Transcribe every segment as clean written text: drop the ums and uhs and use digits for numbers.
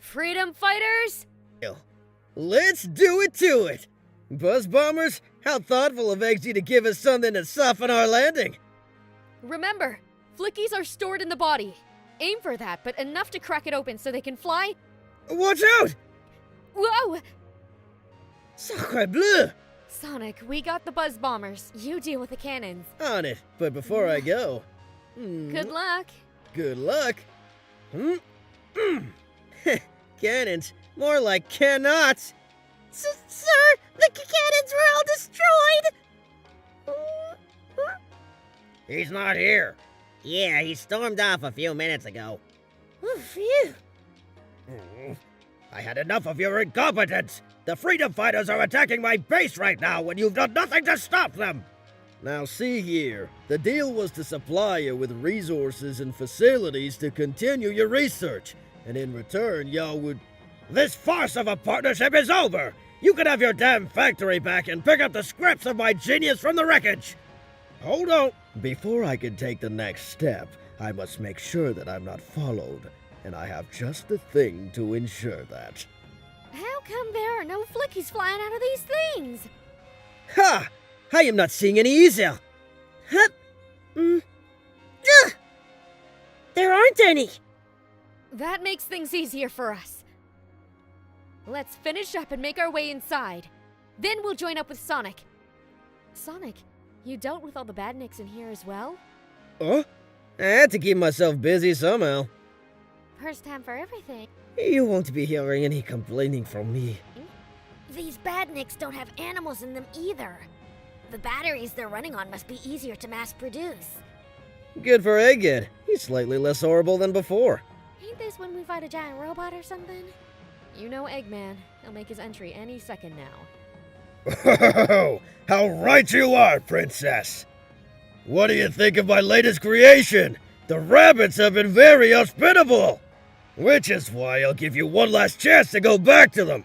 Freedom fighters? Let's do it to it! Buzz Bombers, how thoughtful of Eggsy to give us something to soften our landing! Remember, flickies are stored in the body. Aim for that, but enough to crack it open so they can fly. Watch out! Whoa! Sacre bleu! Sonic, we got the Buzz Bombers. You deal with the cannons. On it, but before I go... Good luck. Good luck? Cannons? More like cannots! Sir, the cannons were all destroyed! He's not here. Yeah, he stormed off a few minutes ago. Oh, phew. I had enough of your incompetence! The Freedom Fighters are attacking my base right now when you've done nothing to stop them! Now see here, the deal was to supply you with resources and facilities to continue your research, and in return y'all would... This farce of a partnership is over! You can have your damn factory back and pick up the scraps of my genius from the wreckage! Hold on! Before I can take the next step, I must make sure that I'm not followed, and I have just the thing to ensure that. How come there are no flickies flying out of these things? Ha! I am not seeing any easel! Huh? There aren't any! That makes things easier for us. Let's finish up and make our way inside. Then we'll join up with Sonic. Sonic, you dealt with all the badniks in here as well? Huh? I had to keep myself busy somehow. First time for everything. You won't be hearing any complaining from me. These badniks don't have animals in them either. The batteries they're running on must be easier to mass produce. Good for Egghead. He's slightly less horrible than before. Ain't this when we fight a giant robot or something? You know Eggman. He'll make his entry any second now. Oh, how right you are, Princess! What do you think of my latest creation? The rabbits have been very hospitable! Which is why I'll give you one last chance to go back to them!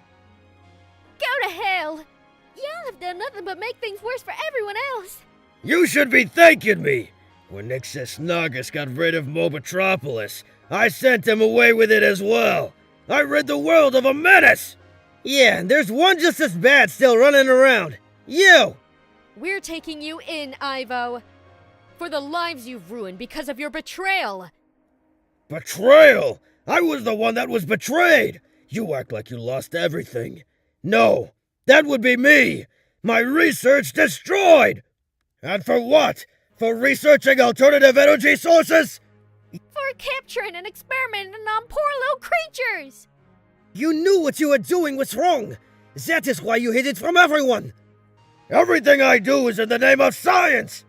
Go to hell! Y'all have done nothing but make things worse for everyone else! You should be thanking me! When Nixus Nagus got rid of Mobatropolis, I sent him away with it as well! I rid the world of a menace! Yeah, and there's one just as bad still running around. You! We're taking you in, Ivo. For the lives you've ruined because of your betrayal. Betrayal? I was the one that was betrayed! You act like you lost everything. No, that would be me! My research destroyed! And for what? For researching alternative energy sources? For capturing and experimenting on poor little creatures! You knew what you were doing was wrong! That is why you hid it from everyone! Everything I do is in the name of science!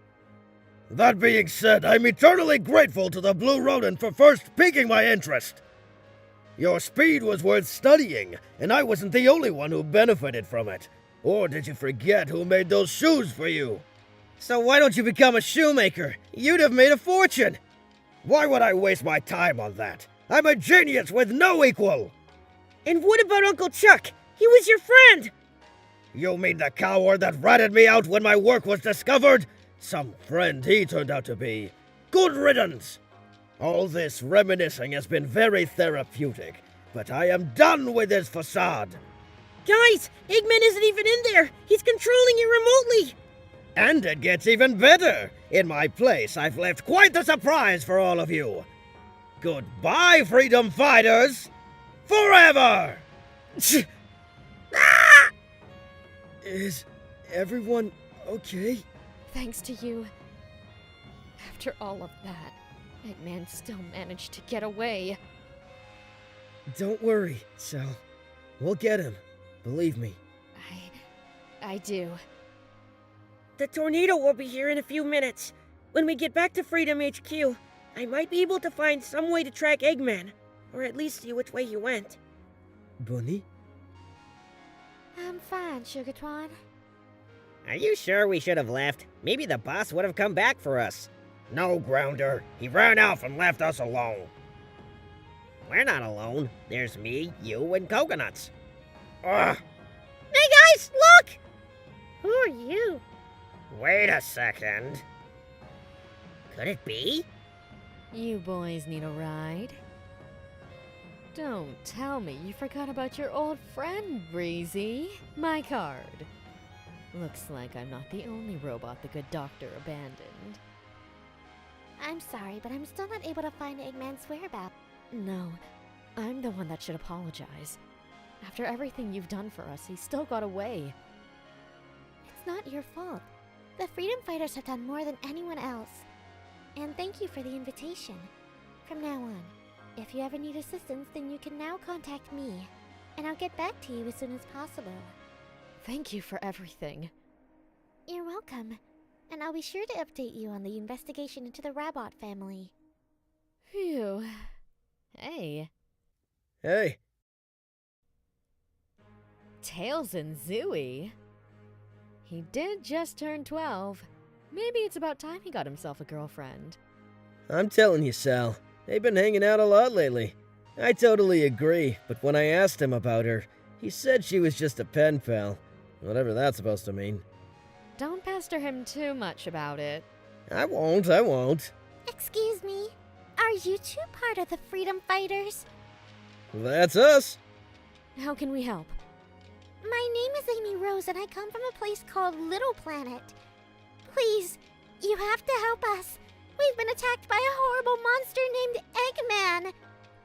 That being said, I'm eternally grateful to the Blue Rodent for first piquing my interest. Your speed was worth studying, and I wasn't the only one who benefited from it. Or did you forget who made those shoes for you? So why don't you become a shoemaker? You'd have made a fortune! Why would I waste my time on that? I'm a genius with no equal! And what about Uncle Chuck? He was your friend! You mean the coward that ratted me out when my work was discovered? Some friend he turned out to be. Good riddance! All this reminiscing has been very therapeutic, but I am done with this facade. Guys, Eggman isn't even in there! He's controlling it remotely! And it gets even better! In my place, I've left quite a surprise for all of you! Goodbye, Freedom Fighters! Forever! Is everyone okay? Thanks to you. After all of that, Eggman still managed to get away. Don't worry, Cell. We'll get him. Believe me. I do. The tornado will be here in a few minutes. When we get back to Freedom HQ, I might be able to find some way to track Eggman. Or at least see which way he went. Bunny? I'm fine, Sugar Twan. Are you sure we should have left? Maybe the boss would have come back for us. No, Grounder. He ran off and left us alone. We're not alone. There's me, you, and Coconuts. Ugh. Hey guys, look! Who are you? Wait a second. Could it be? You boys need a ride? Don't tell me you forgot about your old friend, Breezy. My card. Looks like I'm not the only robot the good doctor abandoned. I'm sorry, but I'm still not able to find Eggman's whereabouts. No, I'm the one that should apologize. After everything you've done for us, he still got away. It's not your fault. The Freedom Fighters have done more than anyone else. And thank you for the invitation. From now on, if you ever need assistance, then you can now contact me. And I'll get back to you as soon as possible. Thank you for everything. You're welcome. And I'll be sure to update you on the investigation into the Rabot family. Phew. Hey, Hey, Tails and Zooey. He did just turn 12. Maybe it's about time he got himself a girlfriend. I'm telling you, Sal, they've been hanging out a lot lately. I totally agree, but when I asked him about her, he said she was just a pen pal. Whatever that's supposed to mean. Don't pester him too much about it. I won't. Excuse me, are you two part of the Freedom Fighters? That's us. How can we help? My name is Amy Rose and I come from a place called Little Planet. Please, you have to help us. We've been attacked by a horrible monster named Eggman.